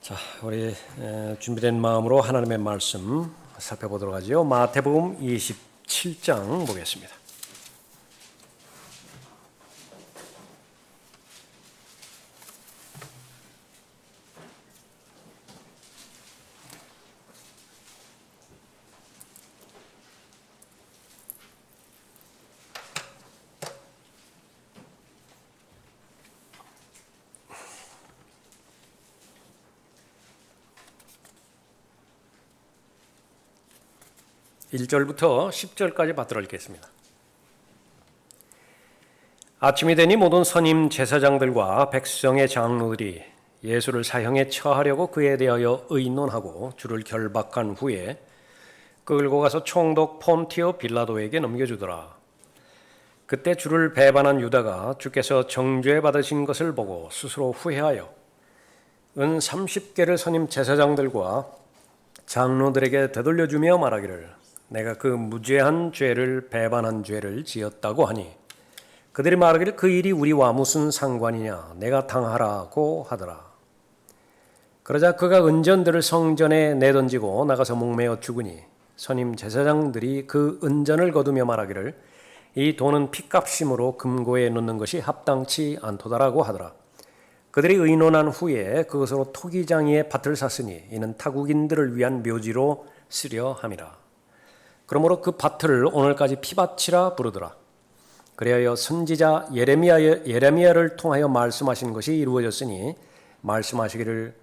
자, 우리 준비된 마음으로 하나님의 말씀 살펴보도록 하죠. 마태복음 27장 보겠습니다. 일 절부터 10절까지 받들어 읽겠습니다. 아침이 되니 모든 선임 제사장들과 백성의 장로들이 예수를 사형에 처하려고 그에 대하여 의논하고 주를 결박한 후에 끌고 가서 총독 폰티오 빌라도에게 넘겨주더라. 그때 주를 배반한 유다가 주께서 정죄 받으신 것을 보고 스스로 후회하여 은 30개를 선임 제사장들과 장로들에게 되돌려주며 말하기를 내가 그 무죄한 죄를 배반한 죄를 지었다고 하니 그들이 말하기를 그 일이 우리와 무슨 상관이냐 내가 당하라고 하더라. 그러자 그가 은전들을 성전에 내던지고 나가서 목매어 죽으니 선임 제사장들이 그 은전을 거두며 말하기를 이 돈은 핏값심으로 금고에 넣는 것이 합당치 않도다라고 하더라. 그들이 의논한 후에 그것으로 토기장이의 밭을 샀으니 이는 타국인들을 위한 묘지로 쓰려 함이라. 그러므로 그 밭을 오늘까지 피밭이라 부르더라. 그리하여 선지자 예레미야를 통하여 말씀하신 것이 이루어졌으니 말씀하시기를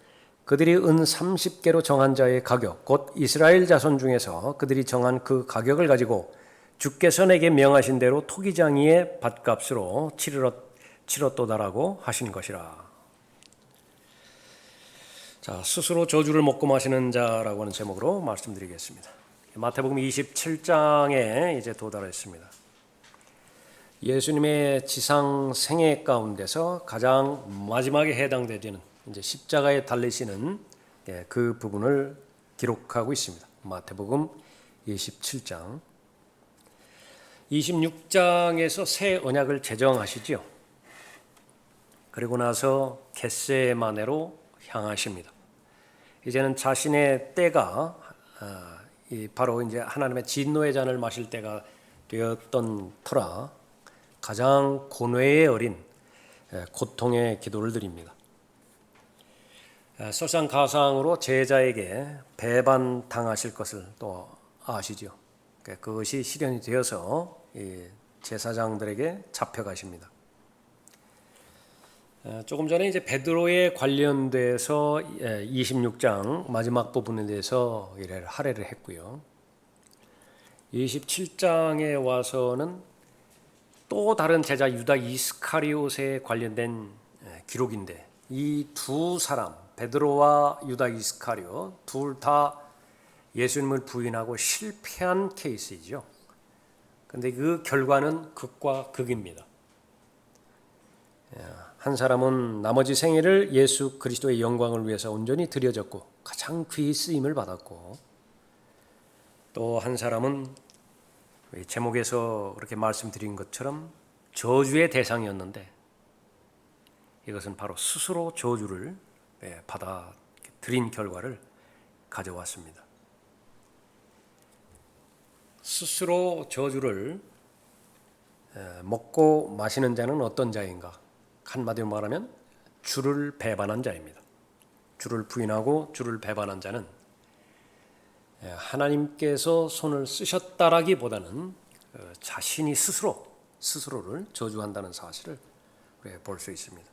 그들이 은 30개로 정한 자의 가격 곧 이스라엘 자손 중에서 그들이 정한 그 가격을 가지고 주께서 내게 명하신 대로 토기장이의 밭값으로 치렀도다라고 하신 것이라. 자, 스스로 저주를 먹고 마시는 자라고 하는 제목으로 말씀드리겠습니다. 마태복음 27장에 이제 도달했습니다. 예수님의 지상 생애 가운데서 가장 마지막에 해당되는 이제 십자가에 달리시는 그 부분을 기록하고 있습니다. 마태복음 27장. 26장에서 새 언약을 제정하시죠. 그리고 나서 겟세마네로 향하십니다. 이제는 자신의 때가 바로 이제 하나님의 진노의 잔을 마실 때가 되었던 터라 가장 고뇌에 어린 고통의 기도를 드립니다. 설상가상으로 제자에게 배반당하실 것을 또 아시죠. 그것이 실현이 되어서 제사장들에게 잡혀가십니다. 조금 전에 이제 베드로에 관련돼서 26장 마지막 부분에 대해서 할애를 했고요. 27장에 와서는 또 다른 제자 유다 이스카리옷에 관련된 기록인데 이 두 사람 베드로와 유다 이스카리옷 둘 다 예수님을 부인하고 실패한 케이스이죠. 그런데 그 결과는 극과 극입니다. 한 사람은 나머지 생애를 예수 그리스도의 영광을 위해서 온전히 드려졌고 가장 귀히 쓰임을 받았고 또 한 사람은 제목에서 그렇게 말씀드린 것처럼 저주의 대상이었는데 이것은 바로 스스로 저주를 받아 들인 결과를 가져왔습니다. 스스로 저주를 먹고 마시는 자는 어떤 자인가? 한마디로 말하면 주를 배반한 자입니다. 주를 부인하고 주를 배반한 자는 하나님께서 손을 쓰셨다라기보다는 자신이 스스로를 저주한다는 사실을 볼 수 있습니다.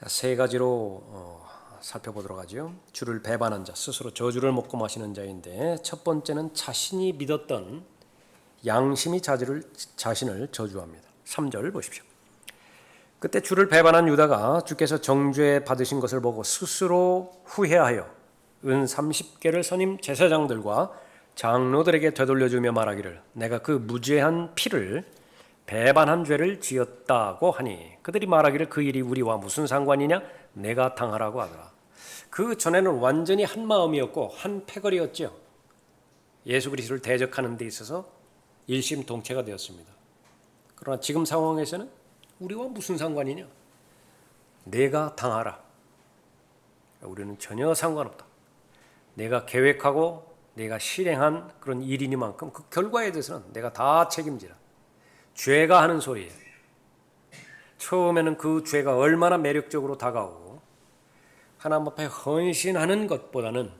세 가지로 살펴보도록 하죠. 주를 배반한 자, 스스로 저주를 먹고 마시는 자인데 첫 번째는 자신이 믿었던 양심이 자신을 저주합니다. 3절 보십시오. 그때 주를 배반한 유다가 주께서 정죄 받으신 것을 보고 스스로 후회하여 은 30개를 선임 제사장들과 장로들에게 되돌려주며 말하기를 내가 그 무죄한 피를 배반한 죄를 지었다고 하니 그들이 말하기를 그 일이 우리와 무슨 상관이냐 내가 당하라고 하더라. 그 전에는 완전히 한 마음이었고 한 패거리였죠. 예수 그리스도를 대적하는 데 있어서 일심동체가 되었습니다. 그러나 지금 상황에서는 우리와 무슨 상관이냐? 내가 당하라. 우리는 전혀 상관없다. 내가 계획하고 내가 실행한 그런 일이니만큼 그 결과에 대해서는 내가 다 책임지라. 죄가 하는 소리예요. 처음에는 그 죄가 얼마나 매력적으로 다가오고 하나님 앞에 헌신하는 것보다는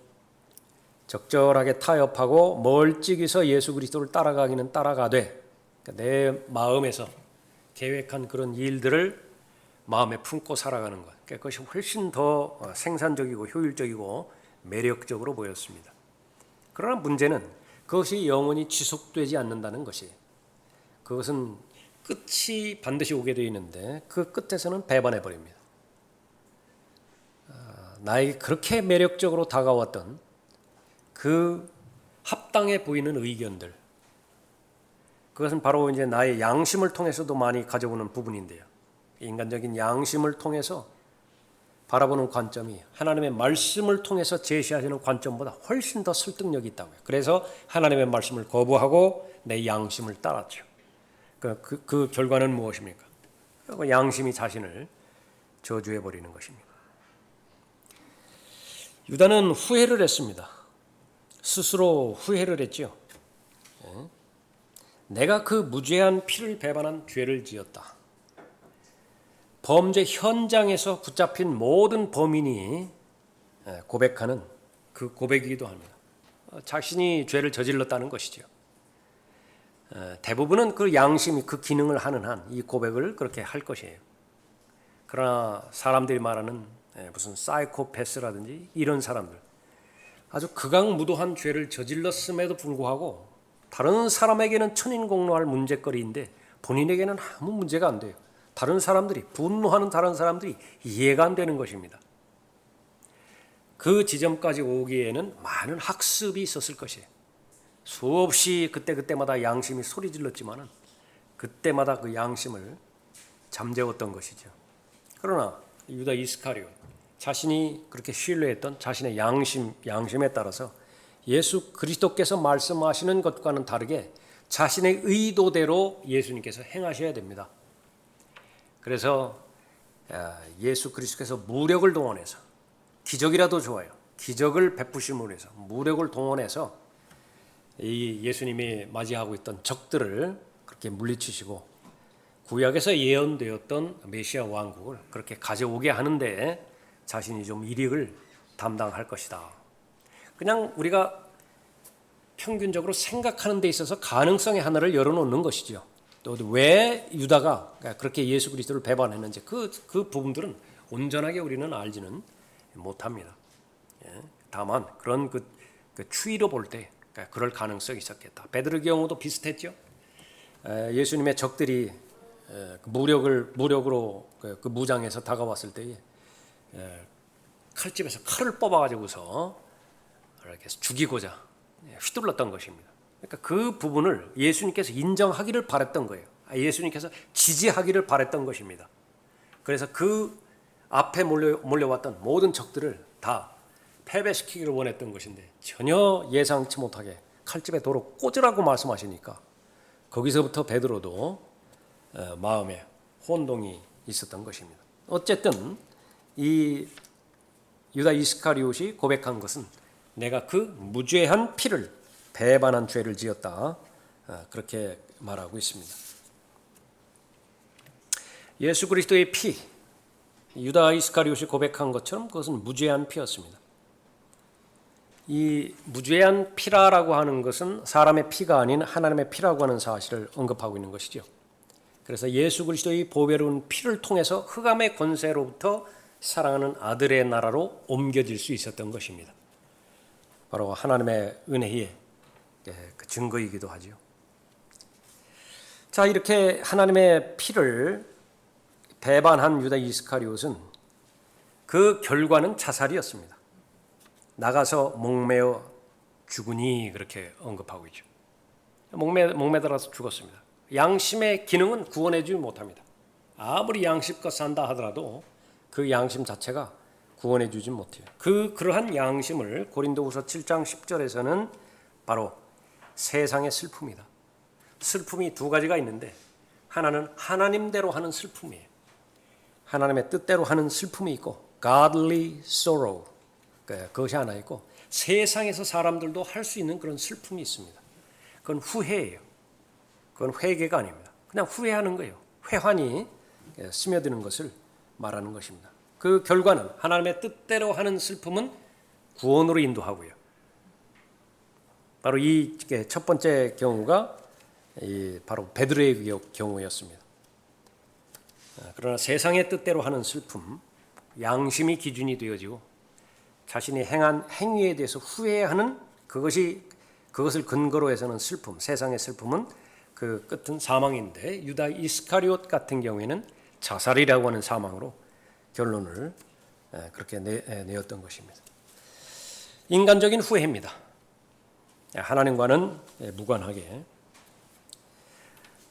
적절하게 타협하고 멀찍이서 예수 그리스도를 따라가기는 따라가되, 그러니까 내 마음에서 계획한 그런 일들을 마음에 품고 살아가는 것, 그러니까 그것이 훨씬 더 생산적이고 효율적이고 매력적으로 보였습니다. 그러나 문제는 그것이 영원히 지속되지 않는다는 것이, 그것은 끝이 반드시 오게 되어 있는데 그 끝에서는 배반해 버립니다. 나에게 그렇게 매력적으로 다가왔던 그 합당해 보이는 의견들, 그것은 바로 이제 나의 양심을 통해서도 많이 가져오는 부분인데요. 인간적인 양심을 통해서 바라보는 관점이 하나님의 말씀을 통해서 제시하시는 관점보다 훨씬 더 설득력이 있다고요. 그래서 하나님의 말씀을 거부하고 내 양심을 따랐죠. 그 결과는 무엇입니까? 양심이 자신을 저주해 버리는 것입니다. 유다는 후회를 했습니다. 스스로 후회를 했죠. 내가 그 무죄한 피를 배반한 죄를 지었다. 범죄 현장에서 붙잡힌 모든 범인이 고백하는 그 고백이기도 합니다. 자신이 죄를 저질렀다는 것이죠. 대부분은 그 양심이 그 기능을 하는 한 이 고백을 그렇게 할 것이에요. 그러나 사람들이 말하는 무슨 사이코패스라든지 이런 사람들, 아주 극악무도한 죄를 저질렀음에도 불구하고 다른 사람에게는 천인공노할 문제거리인데 본인에게는 아무 문제가 안 돼요. 다른 사람들이, 분노하는 다른 사람들이 이해가 안 되는 것입니다. 그 지점까지 오기에는 많은 학습이 있었을 것이에요. 수없이 그때마다 양심이 소리 질렀지만은 그때마다 그 양심을 잠재웠던 것이죠. 그러나 유다 이스카리오, 자신이 그렇게 신뢰했던 자신의 양심에 따라서 예수 그리스도께서 말씀하시는 것과는 다르게 자신의 의도대로 예수님께서 행하셔야 됩니다. 그래서 예수 그리스도께서 무력을 동원해서, 기적이라도 좋아요, 기적을 베푸심으로 해서 무력을 동원해서 이 예수님이 맞이하고 있던 적들을 그렇게 물리치시고 구약에서 예언되었던 메시아 왕국을 그렇게 가져오게 하는데 자신이 좀 일익을 담당할 것이다. 그냥 우리가 평균적으로 생각하는 데 있어서 가능성의 하나를 열어놓는 것이죠. 또 왜 유다가 그렇게 예수 그리스도를 배반했는지 그 부분들은 온전하게 우리는 알지는 못합니다. 다만 그런 그 추이로 볼 때 그럴 가능성이 있었겠다. 베드로의 경우도 비슷했죠. 예수님의 적들이 무력으로 그 무장해서 다가왔을 때에 칼집에서 칼을 뽑아가지고서 이렇게 죽이고자 휘둘렀던 것입니다. 그러니까 그 부분을 예수님께서 인정하기를 바랬던 거예요. 예수님께서 지지하기를 바랬던 것입니다. 그래서 그 앞에 몰려왔던 모든 적들을 다 패배시키기를 원했던 것인데 전혀 예상치 못하게 칼집에 도로 꽂으라고 말씀하시니까 거기서부터 베드로도 마음에 혼동이 있었던 것입니다. 어쨌든 이 유다 이스카리옷이 고백한 것은 내가 그 무죄한 피를 배반한 죄를 지었다, 그렇게 말하고 있습니다. 예수 그리스도의 피, 유다 이스카리옷이 고백한 것처럼 그것은 무죄한 피였습니다. 이 무죄한 피라라고 하는 것은 사람의 피가 아닌 하나님의 피라고 하는 사실을 언급하고 있는 것이죠. 그래서 예수 그리스도의 보배로운 피를 통해서 흑암의 권세로부터 사랑하는 아들의 나라로 옮겨질 수 있었던 것입니다. 바로 하나님의 은혜의 그 증거이기도 하죠. 자, 이렇게 하나님의 피를 배반한 유다 이스카리옷은 그 결과는 자살이었습니다. 나가서 목매어 죽으니 그렇게 언급하고 있죠. 목매달아서 죽었습니다. 양심의 기능은 구원해주지 못합니다. 아무리 양심껏 산다 하더라도 그 양심 자체가 구원해주지 못해요. 그러한 양심을 고린도후서 7장 10절에서는 바로 세상의 슬픔이다. 슬픔이 두 가지가 있는데 하나는 하나님대로 하는 슬픔이에요. 하나님의 뜻대로 하는 슬픔이 있고 godly sorrow, 그것이 하나 있고, 세상에서 사람들도 할 수 있는 그런 슬픔이 있습니다. 그건 후회예요. 그건 회개가 아닙니다. 그냥 후회하는 거예요. 회환이 스며드는 것을 말하는 것입니다. 그 결과는 하나님의 뜻대로 하는 슬픔은 구원으로 인도하고요. 바로 이 첫 번째 경우가 바로 베드로의 경우였습니다. 그러나 세상의 뜻대로 하는 슬픔, 양심이 기준이 되어지고 자신이 행한 행위에 대해서 후회하는 그것을 근거로 해서는 슬픔, 세상의 슬픔은 그 끝은 사망인데, 유다 이스카리옷 같은 경우에는 자살이라고 하는 사망으로 결론을 그렇게 내었던 것입니다. 인간적인 후회입니다. 하나님과는 무관하게.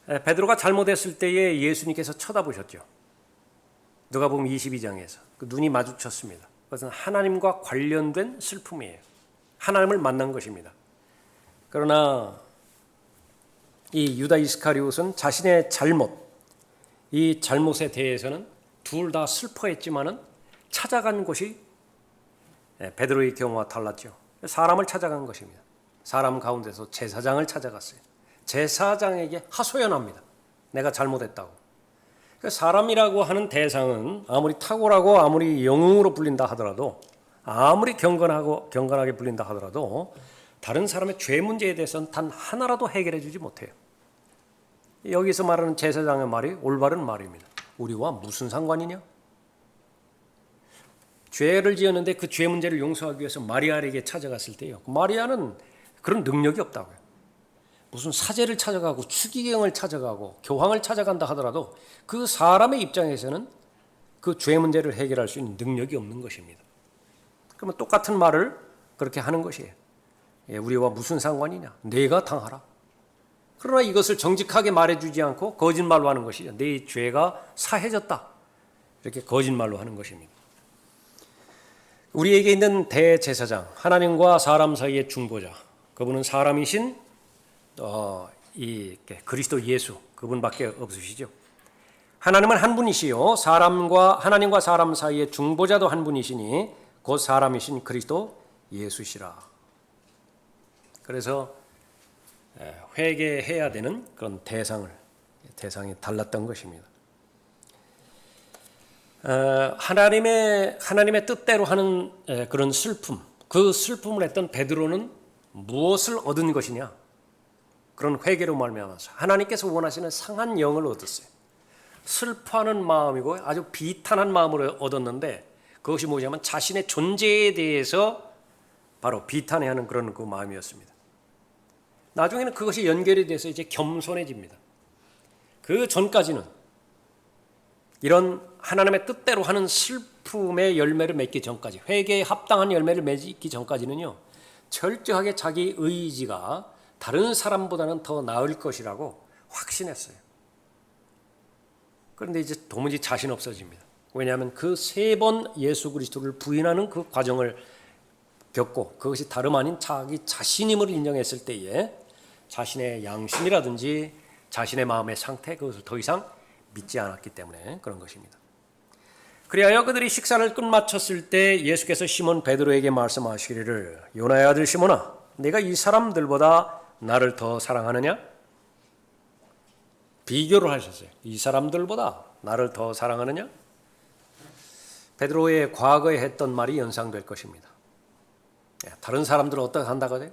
베드로가 잘못했을 때에 예수님께서 쳐다보셨죠. 누가복음 22장에서 그 눈이 마주쳤습니다. 그것은 하나님과 관련된 슬픔이에요. 하나님을 만난 것입니다. 그러나 이 유다 이스카리옷은 자신의 이 잘못에 대해서는 둘 다 슬퍼했지만은 찾아간 곳이 베드로의 경우와 달랐죠. 사람을 찾아간 것입니다. 사람 가운데서 제사장을 찾아갔어요. 제사장에게 하소연합니다. 내가 잘못했다고. 사람이라고 하는 대상은 아무리 탁월하고 아무리 영웅으로 불린다 하더라도, 아무리 경건하게 불린다 하더라도 다른 사람의 죄 문제에 대해서는 단 하나라도 해결해 주지 못해요. 여기서 말하는 제사장의 말이 올바른 말입니다. 우리와 무슨 상관이냐? 죄를 지었는데 그 죄 문제를 용서하기 위해서 마리아에게 찾아갔을 때요, 마리아는 그런 능력이 없다고요. 무슨 사제를 찾아가고 추기경을 찾아가고 교황을 찾아간다 하더라도 그 사람의 입장에서는 그 죄 문제를 해결할 수 있는 능력이 없는 것입니다. 그러면 똑같은 말을 그렇게 하는 것이에요. 우리와 무슨 상관이냐? 내가 당하라. 그러나 이것을 정직하게 말해주지 않고 거짓말로 하는 것이죠. 네 죄가 사해졌다. 이렇게 거짓말로 하는 것입니다. 우리에게 있는 대제사장, 하나님과 사람 사이의 중보자, 그분은 사람이신 이 그리스도 예수, 그분밖에 없으시죠. 하나님은 한 분이시요, 하나님과 사람 사이의 중보자도 한 분이시니 곧 사람이신 그리스도 예수시라. 그래서 회개해야 되는 그런 대상이 달랐던 것입니다. 하나님의 뜻대로 하는 그런 슬픔, 그 슬픔을 했던 베드로는 무엇을 얻은 것이냐? 그런 회개로 말미암아서 하나님께서 원하시는 상한 영을 얻었어요. 슬퍼하는 마음이고 아주 비탄한 마음을 얻었는데, 그것이 뭐냐면 자신의 존재에 대해서 바로 비탄해하는 그런 그 마음이었습니다. 나중에는 그것이 연결이 돼서 이제 겸손해집니다. 그 전까지는 이런 하나님의 뜻대로 하는 슬픔의 열매를 맺기 전까지, 회개에 합당한 열매를 맺기 전까지는요, 철저하게 자기 의지가 다른 사람보다는 더 나을 것이라고 확신했어요. 그런데 이제 도무지 자신 없어집니다. 왜냐하면 그 3번 예수 그리스도를 부인하는 그 과정을 겪고, 그것이 다름 아닌 자기 자신임을 인정했을 때에 자신의 양심이라든지 자신의 마음의 상태, 그것을 더 이상 믿지 않았기 때문에 그런 것입니다. 그리하여 그들이 식사를 끝마쳤을 때 예수께서 시몬 베드로에게 말씀하시기를, 요나의 아들 시몬아, 네가 이 사람들보다 나를 더 사랑하느냐? 비교를 하셨어요. 이 사람들보다 나를 더 사랑하느냐? 베드로의 과거에 했던 말이 연상될 것입니다. 다른 사람들은 어떻게 한다고 해요?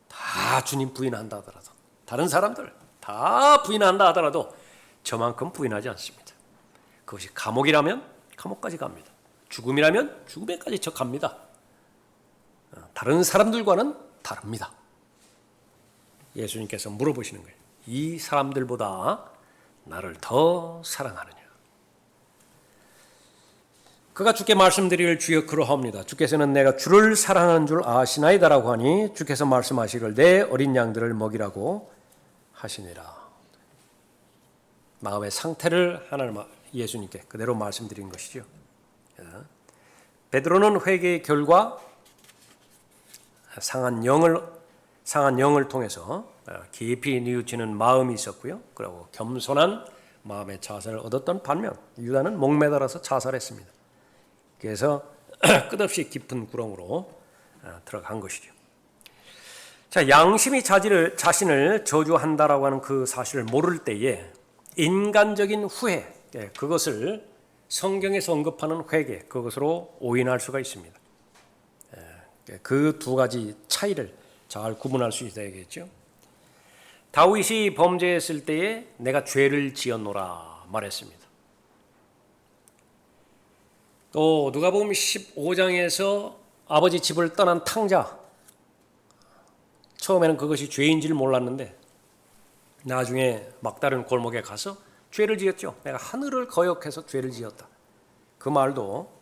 다 주님 부인한다 하더라도, 다른 사람들 다 부인한다 하더라도 저만큼 부인하지 않습니다. 그것이 감옥이라면 감옥까지 갑니다. 죽음이라면 죽음에까지 저 갑니다. 다른 사람들과는 다릅니다. 예수님께서 물어보시는 거예요. 이 사람들보다 나를 더 사랑하느냐? 그가 주께 말씀드리기를 주여 그러하옵니다. 주께서는 내가 주를 사랑하는 줄 아시나이다라고 하니 주께서 말씀하시기를 내 어린 양들을 먹이라고 하시니라. 마음의 상태를 예수님께 그대로 말씀드린 것이죠. 베드로는 회개의 결과 상한 영을 통해서 깊이 뉘우치는 마음이 있었고요. 그리고 겸손한 마음의 자세를 얻었던 반면 유다는 목매달아서 자살했습니다. 그래서 끝없이 깊은 구렁으로 들어간 것이죠. 자, 양심이 자신을 저주한다라고 하는 그 사실을 모를 때에 인간적인 후회, 그것을 성경에서 언급하는 회개, 그것으로 오인할 수가 있습니다. 그 두 가지 차이를 잘 구분할 수 있어야겠죠. 다윗이 범죄했을 때에 내가 죄를 지었노라 말했습니다. 또 누가복음 15장에서 아버지 집을 떠난 탕자, 처음에는 그것이 죄인지를 몰랐는데 나중에 막다른 골목에 가서 죄를 지었죠. 내가 하늘을 거역해서 죄를 지었다. 그 말도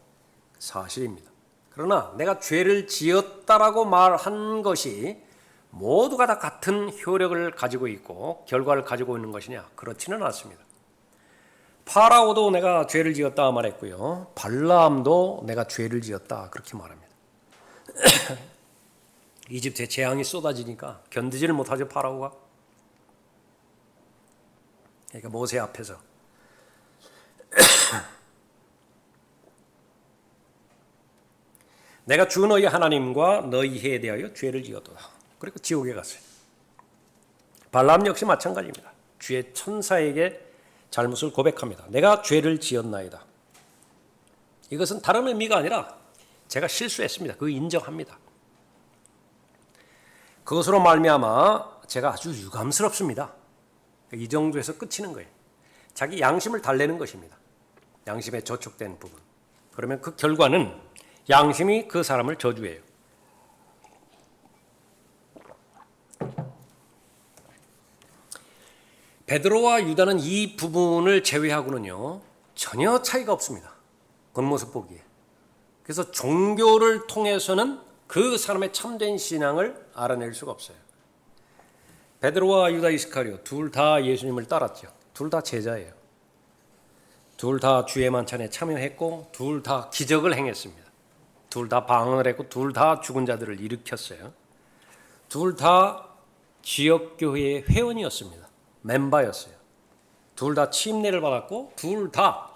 사실입니다. 그러나 내가 죄를 지었다라고 말한 것이 모두가 다 같은 효력을 가지고 있고 결과를 가지고 있는 것이냐? 그렇지는 않습니다. 파라오도 내가 죄를 지었다 말했고요. 발라암도 내가 죄를 지었다 그렇게 말합니다. 이집트에 재앙이 쏟아지니까 견디지를 못하죠, 파라오가. 그러니까 모세 앞에서 내가 주 너희 하나님과 너희에 대하여 죄를 지었도다. 그리고 지옥에 갔어요. 발람 역시 마찬가지입니다. 주의 천사에게 잘못을 고백합니다. 내가 죄를 지었나이다. 이것은 다른 의미가 아니라 제가 실수했습니다. 그거 인정합니다. 그것으로 말미암아 제가 아주 유감스럽습니다. 이 정도에서 끝이는 거예요. 자기 양심을 달래는 것입니다. 양심에 저촉된 부분. 그러면 그 결과는 양심이 그 사람을 저주해요. 베드로와 유다는 이 부분을 제외하고는요 전혀 차이가 없습니다. 겉모습 보기에. 그래서 종교를 통해서는 그 사람의 참된 신앙을 알아낼 수가 없어요. 베드로와 유다 이스카리오 둘 다 예수님을 따랐죠. 둘 다 제자예요. 둘 다 주의 만찬에 참여했고 둘 다 기적을 행했습니다. 둘 다 방언을 했고 둘 다 죽은 자들을 일으켰어요. 둘 다 지역교회의 회원이었습니다. 멤버였어요. 둘 다 침례를 받았고 둘 다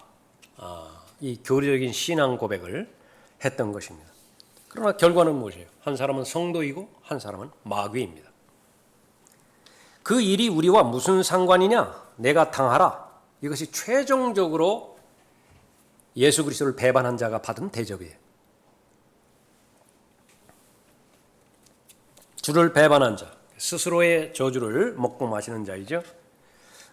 이 교리적인 신앙 고백을 했던 것입니다. 그러나 결과는 무엇이에요? 한 사람은 성도이고 한 사람은 마귀입니다. 그 일이 우리와 무슨 상관이냐? 내가 당하라. 이것이 최종적으로 예수 그리스도를 배반한 자가 받은 대접이에요. 주를 배반한 자, 스스로의 저주를 먹고 마시는 자이죠.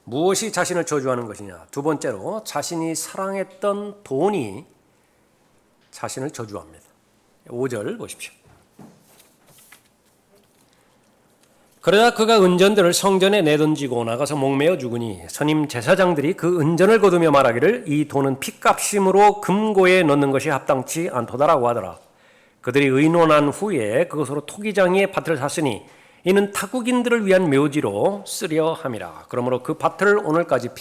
무엇이 자신을 저주하는 것이냐? 두 번째로 자신이 사랑했던 돈이 자신을 저주합니다. 5절 보십시오. 그러다 그가 은전들을 성전에 내던지고 나가서 목매어 죽으니 선임 제사장들이 그 은전을 거두며 말하기를 이 돈은 핏값임으로 금고에 넣는 것이 합당치 않도다라고 하더라. 그들이 의논한 후에 그것으로 토기장이의 밭을 샀으니 이는 타국인들을 위한 묘지로 쓰려 함이라. 그러므로 그 밭을 오늘까지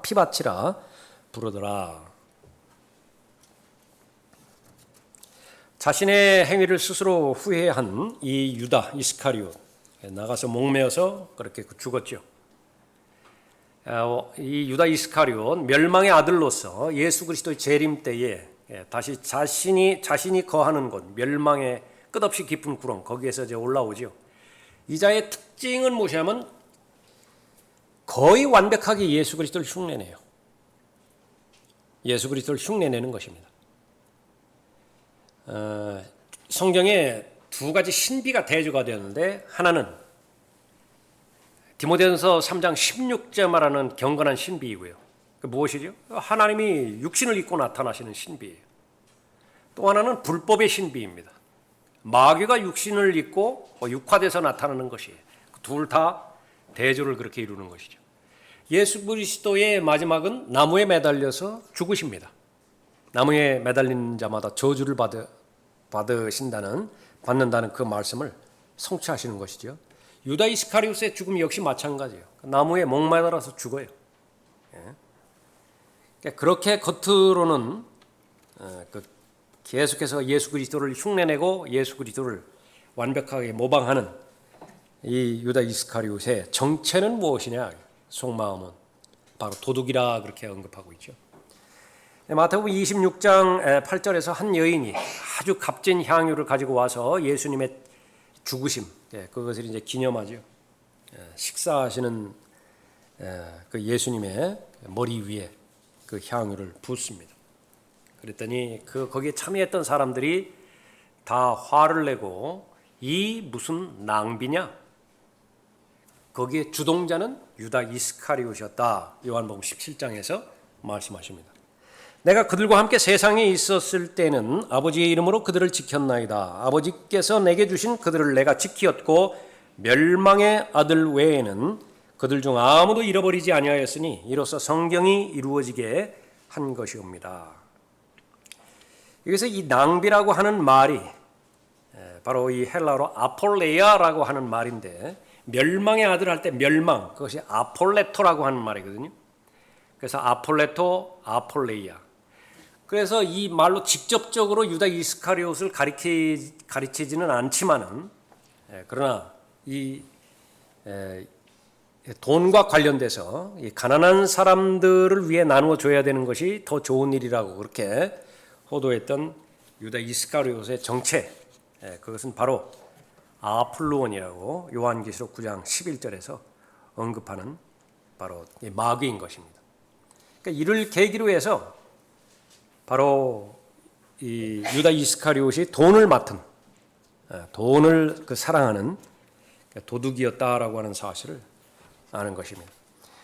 피밭이라 부르더라. 자신의 행위를 스스로 후회한 이 유다 이스카리오 나가서 목매어서 그렇게 죽었죠. 이 유다 이스카리오 멸망의 아들로서 예수 그리스도의 재림 때에 다시 자신이 거하는 곳 멸망의 끝없이 깊은 구렁 거기에서 이제 올라오죠. 이 자의 특징은 무엇이냐면 거의 완벽하게 예수 그리스도를 흉내내요. 예수 그리스도를 흉내내는 것입니다. 성경에 두 가지 신비가 대조가 되었는데 하나는 디모데전서 3장 16절 말하는 경건한 신비이고요. 그 무엇이죠? 하나님이 육신을 입고 나타나시는 신비예요. 또 하나는 불법의 신비입니다. 마귀가 육신을 입고 육화돼서 나타나는 것이에요. 둘 다 대조를 그렇게 이루는 것이죠. 예수 그리스도의 마지막은 나무에 매달려서 죽으십니다. 나무에 매달린 자마다 저주를 받는다는 그 말씀을 성취하시는 것이죠. 유다 이스카리오스의 죽음 역시 마찬가지예요. 나무에 목매달아서 죽어요. 그렇게 겉으로는 계속해서 예수 그리스도를 흉내내고 예수 그리스도를 완벽하게 모방하는 이 유다 이스카리오스의 정체는 무엇이냐? 속마음은 바로 도둑이라 그렇게 언급하고 있죠. 마태복음 26장 8절에서 한 여인이 아주 값진 향유를 가지고 와서 예수님의 죽으심, 그것을 이제 기념하죠. 식사하시는 그 예수님의 머리 위에 그 향유를 붓습니다. 그랬더니 거기에 참여했던 사람들이 다 화를 내고 이 무슨 낭비냐? 거기에 주동자는 유다 이스카리옷이었다. 요한복음 17장에서 말씀하십니다. 내가 그들과 함께 세상에 있었을 때는 아버지의 이름으로 그들을 지켰나이다. 아버지께서 내게 주신 그들을 내가 지키었고 멸망의 아들 외에는 그들 중 아무도 잃어버리지 아니하였으니 이로써 성경이 이루어지게 한 것이옵니다. 여기서 이 낭비라고 하는 말이 바로 이 헬라어로 아폴레이아라고 하는 말인데, 멸망의 아들 할 때 멸망, 그것이 아폴레토라고 하는 말이거든요. 그래서 아폴레토, 아폴레이아. 그래서 이 말로 직접적으로 유다 이스카리옷을 가리치지는 않지만은, 그러나 이 돈과 관련돼서 이 가난한 사람들을 위해 나누어 줘야 되는 것이 더 좋은 일이라고 그렇게 호도했던 유다 이스카리옷의 정체, 그것은 바로 아폴로원이라고 요한계시록 9장 11절에서 언급하는 바로 마귀인 것입니다. 그러니까 이를 계기로 해서 바로 이 유다 이스카리옷이 돈을 맡은, 돈을 사랑하는 도둑이었다라고 하는 사실을 아는 것입니다.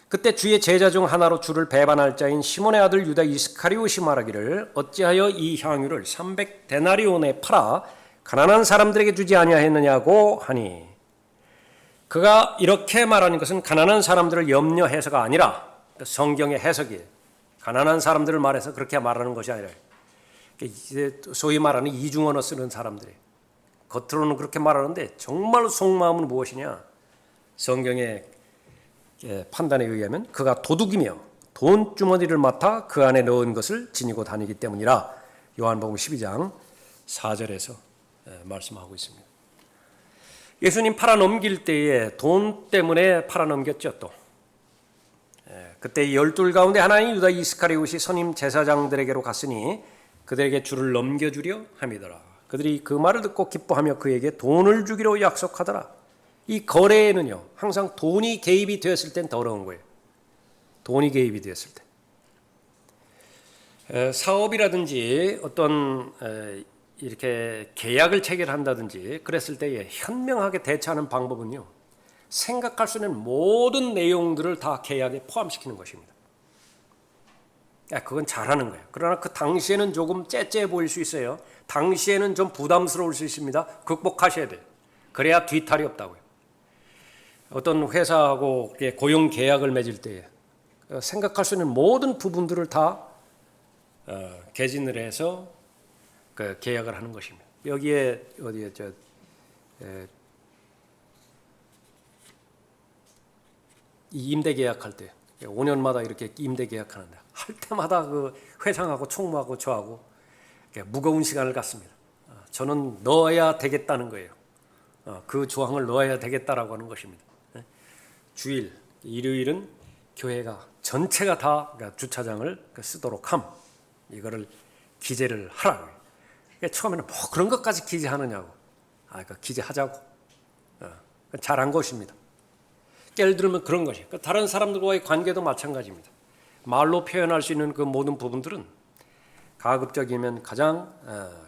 그때 주의 제자 중 하나로 주를 배반할 자인 시몬의 아들 유다 이스카리옷이 말하기를 어찌하여 이 향유를 300데나리온에 팔아 가난한 사람들에게 주지 아니하였느냐고 하니, 그가 이렇게 말하는 것은 가난한 사람들을 염려해서가 아니라 성경의 해석이에요. 가난한 사람들을 말해서 그렇게 말하는 것이 아니라 소위 말하는 이중언어 쓰는 사람들이 겉으로는 그렇게 말하는데 정말 속마음은 무엇이냐? 성경의 판단에 의하면 그가 도둑이며 돈주머니를 맡아 그 안에 넣은 것을 지니고 다니기 때문이라 요한복음 12장 4절에서 말씀하고 있습니다. 예수님 팔아넘길 때에 돈 때문에 팔아넘겼죠. 또 그때 12 가운데 하나인 유다 이스카리옷이 선임 제사장들에게로 갔으니 그들에게 주를 넘겨주려 함이더라. 그들이 그 말을 듣고 기뻐하며 그에게 돈을 주기로 약속하더라. 이 거래에는요, 항상 돈이 개입이 되었을 땐 더 어려운 거예요. 돈이 개입이 되었을 때. 사업이라든지 어떤 이렇게 계약을 체결한다든지 그랬을 때에 현명하게 대처하는 방법은요, 생각할 수 있는 모든 내용들을 다 계약에 포함시키는 것입니다. 그건 잘하는 거예요. 그러나 그 당시에는 조금 째째해 보일 수 있어요. 당시에는 좀 부담스러울 수 있습니다. 극복하셔야 돼요. 그래야 뒤탈이 없다고요. 어떤 회사하고 고용 계약을 맺을 때에 생각할 수 있는 모든 부분들을 다 개진을 해서 그 계약을 하는 것입니다. 여기에 어디에 이 임대 계약할 때 5년마다 이렇게 임대 계약하는데 할 때마다 그 회장하고 총무하고 저하고 무거운 시간을 갖습니다. 저는 넣어야 되겠다는 거예요. 그 조항을 넣어야 되겠다라고 하는 것입니다. 주일, 일요일은 교회가 전체가 다 주차장을 쓰도록 함, 이거를 기재를 하라고 해요. 처음에는 뭐 그런 것까지 기재하느냐고, 그러니까 기재하자고, 잘한 것입니다. 예를 들면 그런 것이, 다른 사람들과의 관계도 마찬가지입니다. 말로 표현할 수 있는 그 모든 부분들은 가급적이면 가장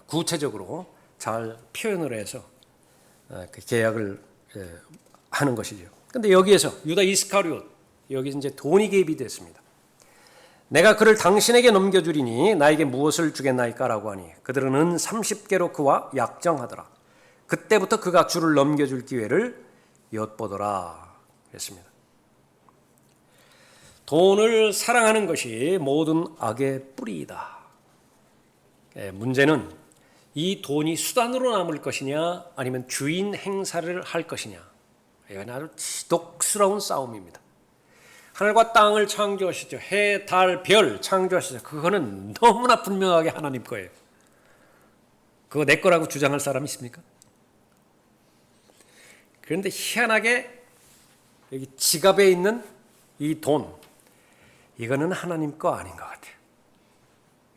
구체적으로 잘 표현을 해서 그 계약을 하는 것이죠. 그런데 여기에서 유다 이스카리옷, 여기 이제 돈이 개입이 됐습니다. 내가 그를 당신에게 넘겨주리니 나에게 무엇을 주겠나이까라고 하니 그들은 은 30개로 그와 약정하더라. 그때부터 그가 주를 넘겨줄 기회를 엿보더라 했습니다. 돈을 사랑하는 것이 모든 악의 뿌리이다. 문제는 이 돈이 수단으로 남을 것이냐 아니면 주인 행사를 할 것이냐, 이건 아주 지독스러운 싸움입니다. 하늘과 땅을 창조하시죠. 해, 달, 별 창조하시죠. 그거는 너무나 분명하게 하나님 거예요. 그거 내 거라고 주장할 사람 있습니까? 그런데 희한하게 여기 지갑에 있는 이 돈, 이거는 하나님 거 아닌 것 같아요.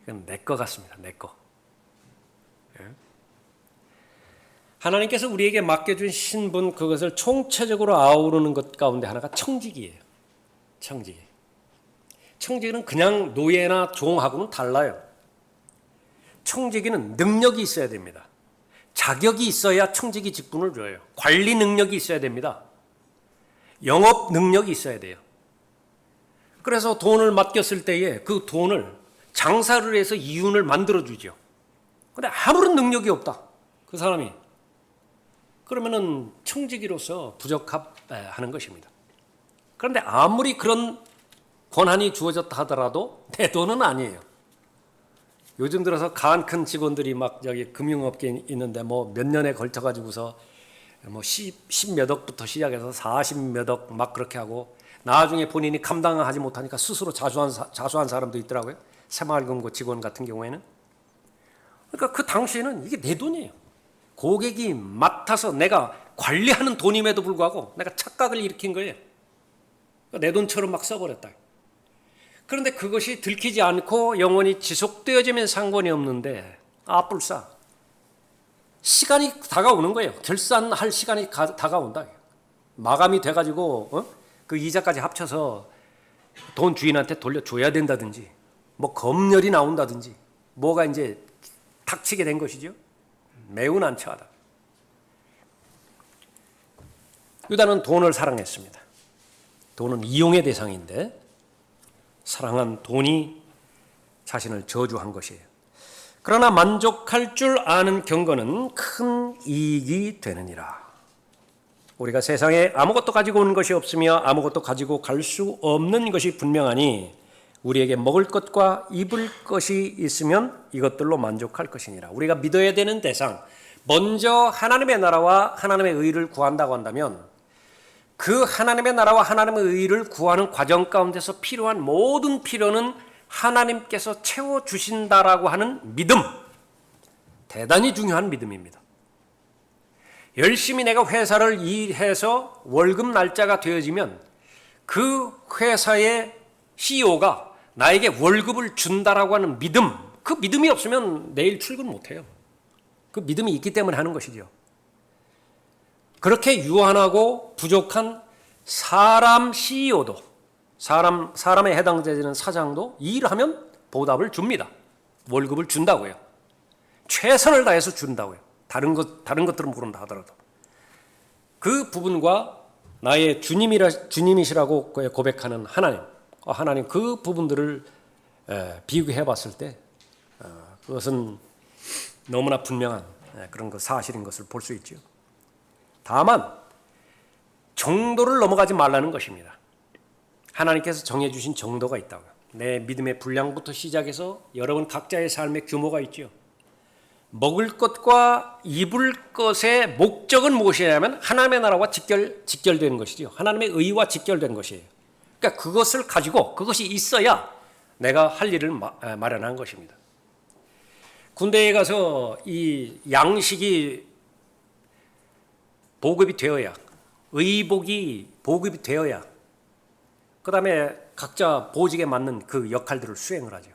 그건 내 거 같습니다. 내 거. 하나님께서 우리에게 맡겨준 신분, 그것을 총체적으로 아우르는 것 가운데 하나가 청직이에요. 청직. 청지기는 그냥 노예나 종하고는 달라요. 청지기는 능력이 있어야 됩니다. 자격이 있어야 청지기 직분을 줘요. 관리 능력이 있어야 됩니다. 영업 능력이 있어야 돼요. 그래서 돈을 맡겼을 때에 그 돈을 장사를 해서 이윤을 만들어주죠. 그런데 아무런 능력이 없다. 그 사람이. 그러면은 청지기로서 부적합하는 것입니다. 그런데 아무리 그런 권한이 주어졌다 하더라도 내 돈은 아니에요. 요즘 들어서 간 큰 직원들이 막 저기 금융업계에 있는데 뭐 몇 년에 걸쳐 가지고서 뭐 10몇 억부터 시작해서 40몇 억 막 그렇게 하고 나중에 본인이 감당하지 못하니까 스스로 자수한 사람도 있더라고요. 새마을금고 직원 같은 경우에는. 그러니까 그 당시에는 이게 내 돈이에요. 고객이 맡아서 내가 관리하는 돈임에도 불구하고 내가 착각을 일으킨 거예요. 내 돈처럼 막 써버렸다. 그런데 그것이 들키지 않고 영원히 지속되어지면 상관이 없는데 뿔싸. 시간이 다가오는 거예요. 결산할 시간이 다가온다. 마감이 돼가지고 그 이자까지 합쳐서 돈 주인한테 돌려줘야 된다든지 뭐 검열이 나온다든지 뭐가 이제 닥치게 된 것이죠. 매우 난처하다. 유다는 돈을 사랑했습니다. 돈은 이용의 대상인데 사랑한 돈이 자신을 저주한 것이에요. 그러나 만족할 줄 아는 경건은 큰 이익이 되느니라. 우리가 세상에 아무것도 가지고 온 것이 없으며 아무것도 가지고 갈 수 없는 것이 분명하니 우리에게 먹을 것과 입을 것이 있으면 이것들로 만족할 것이니라. 우리가 믿어야 되는 대상, 먼저 하나님의 나라와 하나님의 의를 구한다고 한다면 그 하나님의 나라와 하나님의 의를 구하는 과정 가운데서 필요한 모든 필요는 하나님께서 채워주신다라고 하는 믿음, 대단히 중요한 믿음입니다. 열심히 내가 회사를 일해서 월급 날짜가 되어지면 그 회사의 CEO가 나에게 월급을 준다라고 하는 믿음, 그 믿음이 없으면 내일 출근 못해요. 그 믿음이 있기 때문에 하는 것이죠. 그렇게 유한하고 부족한 사람 CEO도 사람에 해당되는 사장도 일하면 보답을 줍니다. 월급을 준다고요. 최선을 다해서 준다고요. 다른 것들은 모른다 하더라도. 그 부분과 나의 주님이시라고 고백하는 하나님 그 부분들을 비교해 봤을 때 그것은 너무나 분명한 그런 사실인 것을 볼 수 있죠. 다만 정도를 넘어가지 말라는 것입니다. 하나님께서 정해주신 정도가 있다고요. 내 믿음의 분량부터 시작해서 여러분 각자의 삶의 규모가 있죠. 먹을 것과 입을 것의 목적은 무엇이냐면 하나님의 나라와 직결되는 것이죠. 하나님의 의와 직결된 것이에요. 그러니까 그것을 가지고 그것이 있어야 내가 할 일을 마련한 것입니다. 군대에 가서 이 양식이 보급이 되어야, 의복이 보급이 되어야 그 다음에 각자 보직에 맞는 그 역할들을 수행을 하죠.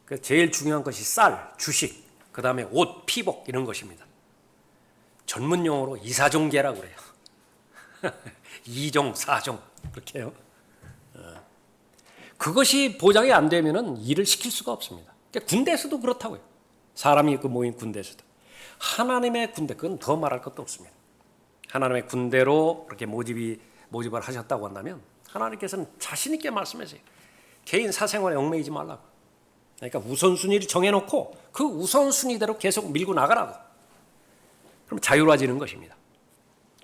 그래서 제일 중요한 것이 쌀, 주식, 그 다음에 옷, 피복 이런 것입니다. 전문 용어로 이사종계라고 그래요. 2종, 4종 그렇게 해요. 그것이 보장이 안 되면은 일을 시킬 수가 없습니다. 그러니까 군대에서도 그렇다고요. 사람이 모인 군대에서도. 하나님의 군대, 그건 더 말할 것도 없습니다. 하나님의 군대로 그렇게 모집을 하셨다고 한다면 하나님께서는 자신 있게 말씀하세요. 개인 사생활에 얽매이지 말라고. 그러니까 우선순위를 정해놓고 그 우선순위대로 계속 밀고 나가라고. 그럼 자유로워지는 것입니다.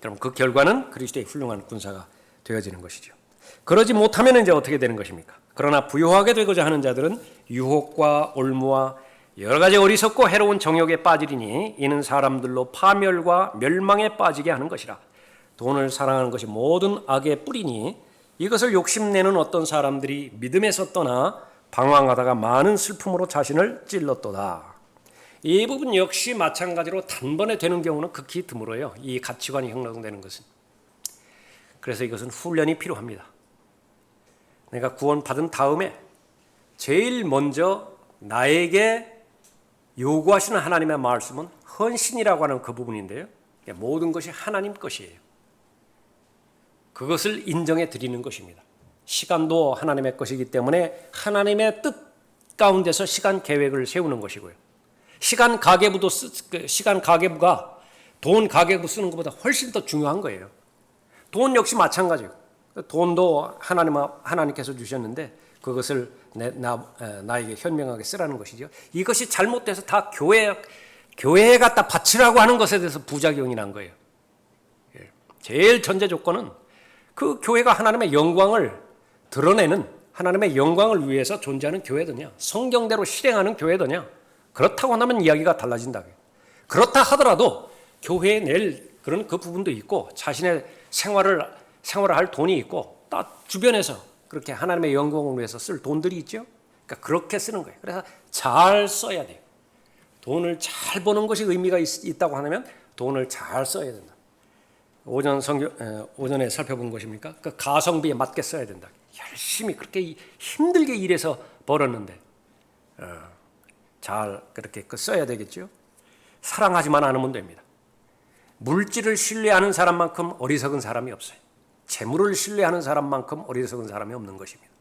그럼 그 결과는 그리스도의 훌륭한 군사가 되어지는 것이죠. 그러지 못하면 이제 어떻게 되는 것입니까? 그러나 부유하게 되고자 하는 자들은 유혹과 올무와 여러 가지 어리석고 해로운 정욕에 빠지리니 이는 사람들로 파멸과 멸망에 빠지게 하는 것이라. 돈을 사랑하는 것이 모든 악의 뿌리니 이것을 욕심내는 어떤 사람들이 믿음에서 떠나 방황하다가 많은 슬픔으로 자신을 찔렀도다. 이 부분 역시 마찬가지로 단번에 되는 경우는 극히 드물어요. 이 가치관이 형성되는 것은. 그래서 이것은 훈련이 필요합니다. 내가 구원받은 다음에 제일 먼저 나에게 요구하시는 하나님의 말씀은 헌신이라고 하는 그 부분인데요. 모든 것이 하나님 것이에요. 그것을 인정해 드리는 것입니다. 시간도 하나님의 것이기 때문에 하나님의 뜻 가운데서 시간 계획을 세우는 것이고요. 시간 가계부가 돈 가계부 쓰는 것보다 훨씬 더 중요한 거예요. 돈 역시 마찬가지예요. 돈도 하나님께서 주셨는데 그것을 나에게 현명하게 쓰라는 것이죠. 이것이 잘못돼서 다 교회에 갖다 바치라고 하는 것에 대해서 부작용이 난 거예요. 제일 전제 조건은 그 교회가 하나님의 영광을 드러내는, 하나님의 영광을 위해서 존재하는 교회더냐, 성경대로 실행하는 교회더냐. 그렇다고 하면 이야기가 달라진다. 그렇다 하더라도 교회에 낼 그런 그 부분도 있고 자신의 생활을 할 돈이 있고 또 주변에서 그렇게 하나님의 영광을 위해서 쓸 돈들이 있죠. 그러니까 그렇게 쓰는 거예요. 그래서 잘 써야 돼요. 돈을 잘 버는 것이 의미가 있다고 하면 돈을 잘 써야 된다. 오전에 살펴본 것입니까? 그 가성비에 맞게 써야 된다. 열심히 그렇게 힘들게 일해서 벌었는데 잘 그렇게 써야 되겠죠. 사랑하지만 않으면 됩니다. 물질을 신뢰하는 사람만큼 어리석은 사람이 없어요. 재물을 신뢰하는 사람만큼 어리석은 사람이 없는 것입니다.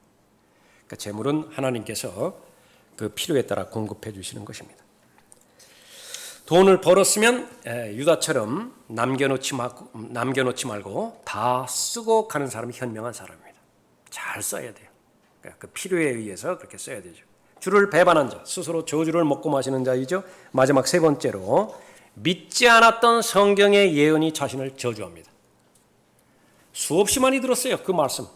그러니까 재물은 하나님께서 그 필요에 따라 공급해 주시는 것입니다. 돈을 벌었으면 유다처럼 남겨놓지 말고 다 쓰고 가는 사람이 현명한 사람입니다. 잘 써야 돼요. 그러니까 그 필요에 의해서 그렇게 써야 되죠. 주를 배반한 자, 스스로 저주를 먹고 마시는 자이죠. 마지막 세 번째로 믿지 않았던 성경의 예언이 자신을 저주합니다. 수없이 많이 들었어요. 그 말씀.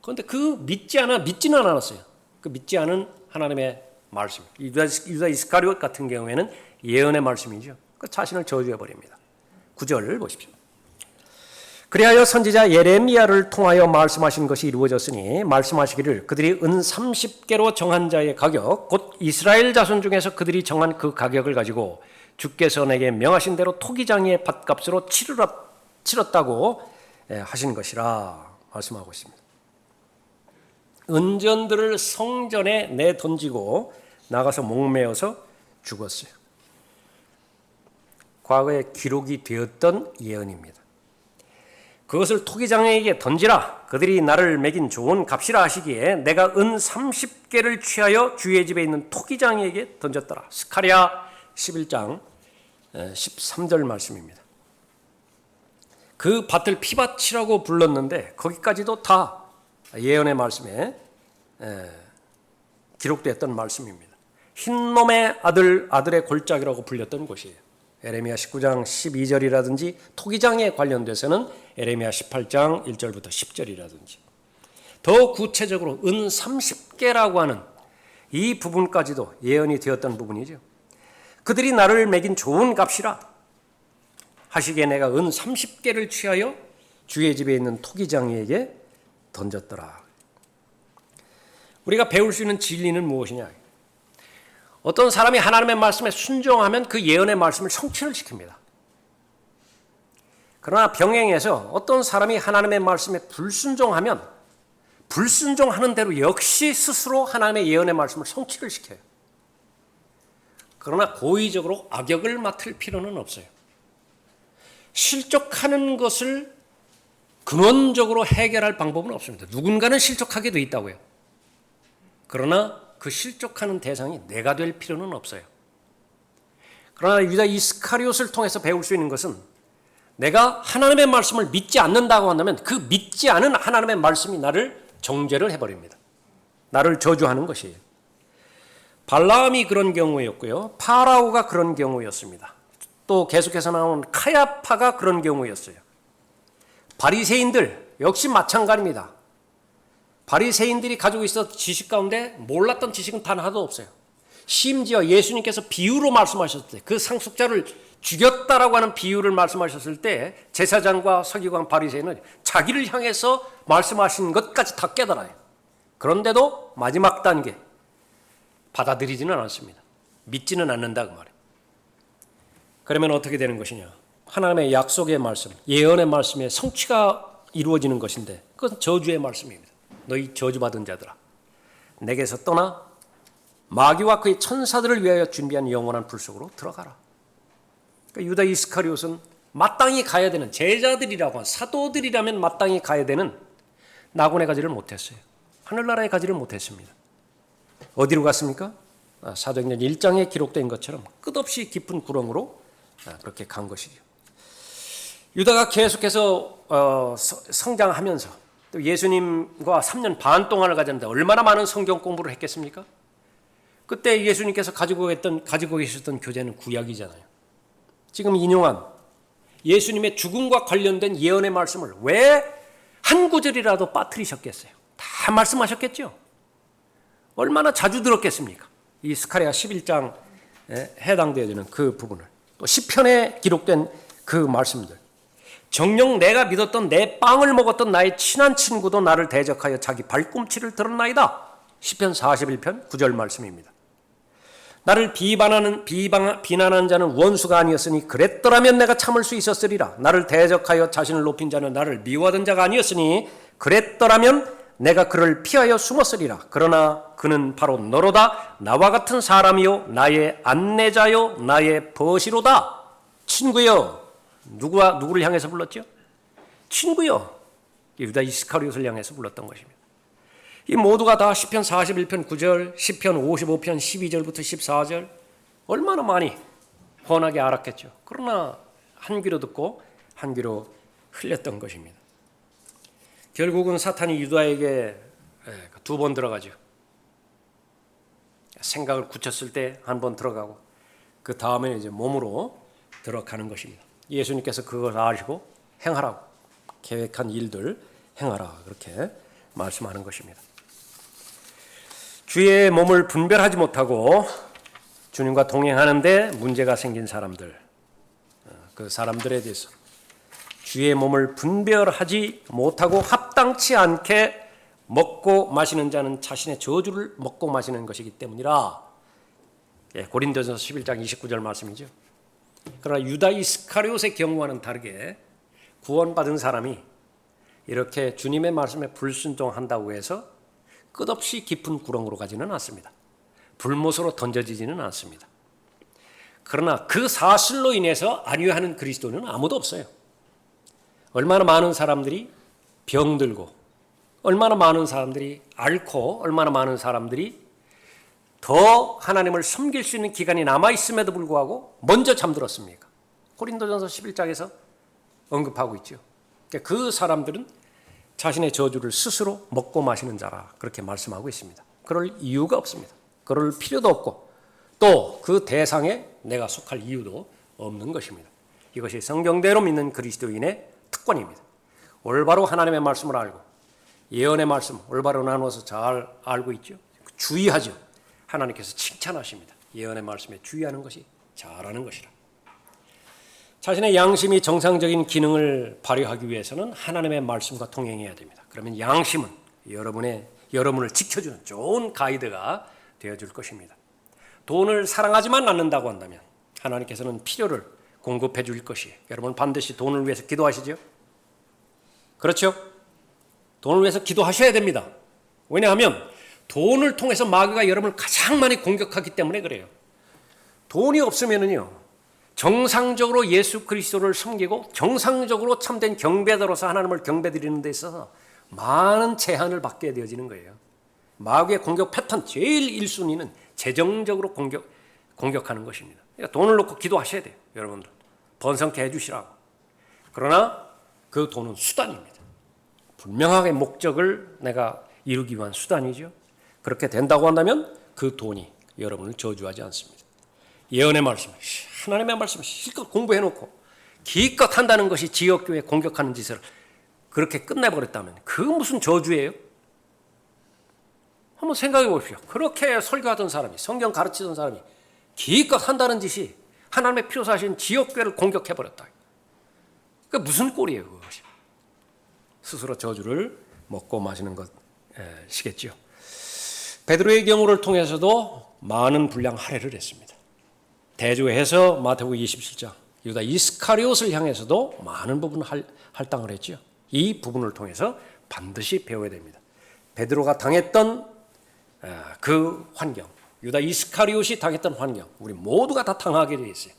그런데 믿지는 않았어요. 그 믿지 않은 하나님의 말씀. 유다 이스카리옷 같은 경우에는 예언의 말씀이죠. 그 자신을 저주해버립니다. 9절 보십시오. 그리하여 선지자 예레미야를 통하여 말씀하신 것이 이루어졌으니 말씀하시기를 그들이 은 30개로 정한 자의 가격 곧 이스라엘 자손 중에서 그들이 정한 그 가격을 가지고 주께서 내게 명하신 대로 토기장의 밭값으로 치렀다고 하신 것이라 말씀하고 있습니다. 은전들을 성전에 내던지고 나가서 목매어서 죽었어요. 과거에 기록이 되었던 예언입니다. 그것을 토기장에게 던지라. 그들이 나를 매긴 좋은 값이라 하시기에 내가 은 30개를 취하여 주의 집에 있는 토기장에게 던졌더라. 스가랴 11장 13절 말씀입니다. 그 밭을 피밭이라고 불렀는데 거기까지도 다 예언의 말씀에 기록되었던 말씀입니다. 흰놈의 아들의 골짜기라고 불렸던 곳이에요. 에레미야 19장 12절이라든지 토기장에 관련돼서는 에레미야 18장 1절부터 10절이라든지 더 구체적으로 은 30개라고 하는 이 부분까지도 예언이 되었던 부분이죠. 그들이 나를 매긴 좋은 값이라 하시기에 내가 은 30개를 취하여 주의 집에 있는 토기장이에게 던졌더라. 우리가 배울 수 있는 진리는 무엇이냐? 어떤 사람이 하나님의 말씀에 순종하면 그 예언의 말씀을 성취를 시킵니다. 그러나 병행해서 어떤 사람이 하나님의 말씀에 불순종하면 불순종하는 대로 역시 스스로 하나님의 예언의 말씀을 성취를 시켜요. 그러나 고의적으로 악역을 맡을 필요는 없어요. 실족하는 것을 근원적으로 해결할 방법은 없습니다. 누군가는 실족하게 돼 있다고요. 그러나 그 실족하는 대상이 내가 될 필요는 없어요. 그러나 유다 이스카리옷을 통해서 배울 수 있는 것은 내가 하나님의 말씀을 믿지 않는다고 한다면 그 믿지 않은 하나님의 말씀이 나를 정죄를 해버립니다. 나를 저주하는 것이에요. 발라함이 그런 경우였고요. 파라오가 그런 경우였습니다. 또 계속해서 나오는 카야파가 그런 경우였어요. 바리새인들 역시 마찬가지입니다. 바리새인들이 가지고 있었던 지식 가운데 몰랐던 지식은 단 하나도 없어요. 심지어 예수님께서 비유로 말씀하셨을 때 그 상속자를 죽였다라고 하는 비유를 말씀하셨을 때 제사장과 서기관 바리새인은 자기를 향해서 말씀하신 것까지 다 깨달아요. 그런데도 마지막 단계 받아들이지는 않습니다. 믿지는 않는다 그 말이에요. 그러면 어떻게 되는 것이냐? 하나님의 약속의 말씀, 예언의 말씀에 성취가 이루어지는 것인데 그것은 저주의 말씀입니다. 너희 저주받은 자들아, 내게서 떠나 마귀와 그의 천사들을 위하여 준비한 영원한 불 속으로 들어가라. 그러니까 유다 이스카리옷은 마땅히 가야 되는, 제자들이라고 사도들이라면 마땅히 가야 되는 낙원에 가지를 못했어요. 하늘나라에 가지를 못했습니다. 어디로 갔습니까? 사도행전 1장에 기록된 것처럼 끝없이 깊은 구렁으로 그렇게 간 것이죠. 유다가 계속해서 성장하면서 또 예수님과 3년 반 동안을 가졌는데 얼마나 많은 성경 공부를 했겠습니까? 그때 예수님께서 가지고 계셨던 교재는 구약이잖아요. 지금 인용한 예수님의 죽음과 관련된 예언의 말씀을 왜 한 구절이라도 빠뜨리셨겠어요? 다 말씀하셨겠죠? 얼마나 자주 들었겠습니까? 이 스가랴 11장에 해당되어지는 그 부분을, 또 시편에 기록된 그 말씀들, 정녕 내가 믿었던 내 빵을 먹었던 나의 친한 친구도 나를 대적하여 자기 발꿈치를 들었나이다. 시편 41편 9절 말씀입니다. 나를 비난하는 자는 원수가 아니었으니 그랬더라면 내가 참을 수 있었으리라. 나를 대적하여 자신을 높인 자는 나를 미워하던 자가 아니었으니 그랬더라면 내가 그를 피하여 숨었으리라. 그러나 그는 바로 너로다. 나와 같은 사람이요 나의 안내자요 나의 벗이로다. 친구여. 누구를 향해서 불렀죠? 친구여. 유다 이스카리옷을 향해서 불렀던 것입니다. 이 모두가 다 시편 41편 9절, 시편 55편 12절부터 14절 얼마나 많이 훤하게 알았겠죠. 그러나 한 귀로 듣고 한 귀로 흘렸던 것입니다. 결국은 사탄이 유다에게 2번 들어가죠. 생각을 굳혔을 때 한 번 들어가고 그 다음에 이제 몸으로 들어가는 것입니다. 예수님께서 그걸 아시고 행하라고, 계획한 일들 행하라, 그렇게 말씀하는 것입니다. 주의 몸을 분별하지 못하고 주님과 동행하는데 문제가 생긴 사람들, 그 사람들에 대해서 주의 몸을 분별하지 못하고 합당치 않게 먹고 마시는 자는 자신의 저주를 먹고 마시는 것이기 때문이라. 고린도전서 11장 29절 말씀이죠. 그러나 유다 이스카리옷의 경우와는 다르게 구원받은 사람이 이렇게 주님의 말씀에 불순종한다고 해서 끝없이 깊은 구렁으로 가지는 않습니다. 불못으로 던져지지는 않습니다. 그러나 그 사실로 인해서 안위하는 그리스도는 아무도 없어요. 얼마나 많은 사람들이 병들고, 얼마나 많은 사람들이 앓고, 얼마나 많은 사람들이 더 하나님을 섬길 수 있는 기간이 남아있음에도 불구하고 먼저 잠들었습니까? 고린도전서 11장에서 언급하고 있죠. 그 사람들은 자신의 저주를 스스로 먹고 마시는 자라, 그렇게 말씀하고 있습니다. 그럴 이유가 없습니다. 그럴 필요도 없고 또 그 대상에 내가 속할 이유도 없는 것입니다. 이것이 성경대로 믿는 그리스도인의 특권입니다. 올바로 하나님의 말씀을 알고 예언의 말씀 올바로 나누어서 잘 알고 있죠. 주의하죠. 하나님께서 칭찬하십니다. 예언의 말씀에 주의하는 것이 잘하는 것이라. 자신의 양심이 정상적인 기능을 발휘하기 위해서는 하나님의 말씀과 동행해야 됩니다. 그러면 양심은 여러분을 지켜주는 좋은 가이드가 되어줄 것입니다. 돈을 사랑하지만 않는다고 한다면 하나님께서는 필요를 공급해 줄 것이에요. 여러분 반드시 돈을 위해서 기도하시죠? 그렇죠? 돈을 위해서 기도하셔야 됩니다. 왜냐하면 돈을 통해서 마귀가 여러분을 가장 많이 공격하기 때문에 그래요. 돈이 없으면은요, 정상적으로 예수 그리스도를 섬기고 정상적으로 참된 경배자로서 하나님을 경배드리는 데 있어서 많은 제한을 받게 되어지는 거예요. 마귀의 공격 패턴 제일 1순위는 재정적으로 공격하는 것입니다. 그러니까 돈을 놓고 기도하셔야 돼요. 여러분들 번성케 해주시라고. 그러나 그 돈은 수단입니다. 분명하게 목적을 내가 이루기 위한 수단이죠. 그렇게 된다고 한다면 그 돈이 여러분을 저주하지 않습니다. 예언의 말씀, 하나님의 말씀을 실컷 공부해놓고 기껏 한다는 것이 지역교회 공격하는 짓을 그렇게 끝내버렸다면 그 무슨 저주예요? 한번 생각해 보십시오. 그렇게 설교하던 사람이, 성경 가르치던 사람이 기껏 한다는 짓이 하나님의 필요사신 지역교회를 공격해버렸다. 그게 무슨 꼴이에요, 그것이? 스스로 저주를 먹고 마시는 것이겠죠. 베드로의 경우를 통해서도 많은 분량 할애를 했습니다. 대조해서 마태복음 27장 유다 이스카리옷을 향해서도 많은 부분 할당을 했죠. 이 부분을 통해서 반드시 배워야 됩니다. 베드로가 당했던 그 환경, 유다 이스카리옷이 당했던 환경, 우리 모두가 다 당하게 되어 있어요.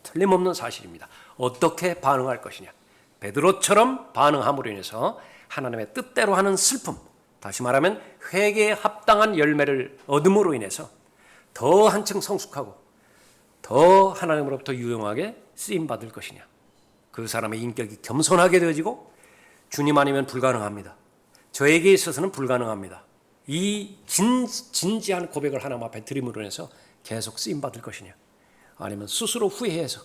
틀림없는 사실입니다. 어떻게 반응할 것이냐. 베드로처럼 반응함으로 인해서 하나님의 뜻대로 하는 슬픔, 다시 말하면 회개에 합당한 열매를 얻음으로 인해서 더 한층 성숙하고 더 하나님으로부터 유용하게 쓰임받을 것이냐. 그 사람의 인격이 겸손하게 되어지고 주님 아니면 불가능합니다. 저에게 있어서는 불가능합니다. 이 진지한 고백을 하나님 앞에 드림으로 인해서 계속 쓰임받을 것이냐. 아니면 스스로 후회해서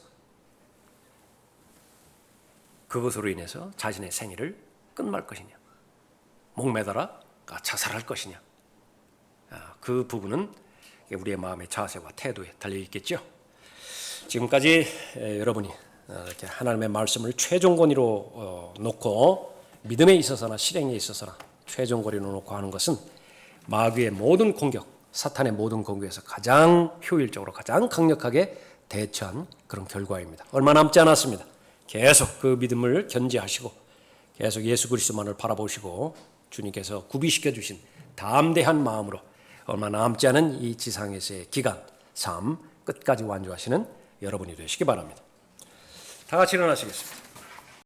그것으로 인해서 자신의 생애를 끝말 것이냐. 목매달아 자살할 것이냐. 그 부분은 우리의 마음의 자세와 태도에 달려 있겠죠. 지금까지 여러분이 이렇게 하나님의 말씀을 최종권위로 놓고 믿음에 있어서나 실행에 있어서나 최종권위로 놓고 하는 것은 마귀의 모든 공격, 사탄의 모든 공격에서 가장 효율적으로 가장 강력하게 대처한 그런 결과입니다. 얼마 남지 않았습니다. 계속 그 믿음을 견지하시고 계속 예수 그리스도만을 바라보시고 주님께서 구비시켜 주신 담대한 마음으로 얼마 남지 않은 이 지상에서의 기간, 삶 끝까지 완주하시는 여러분이 되시기 바랍니다. 다 같이 일어나시겠습니다.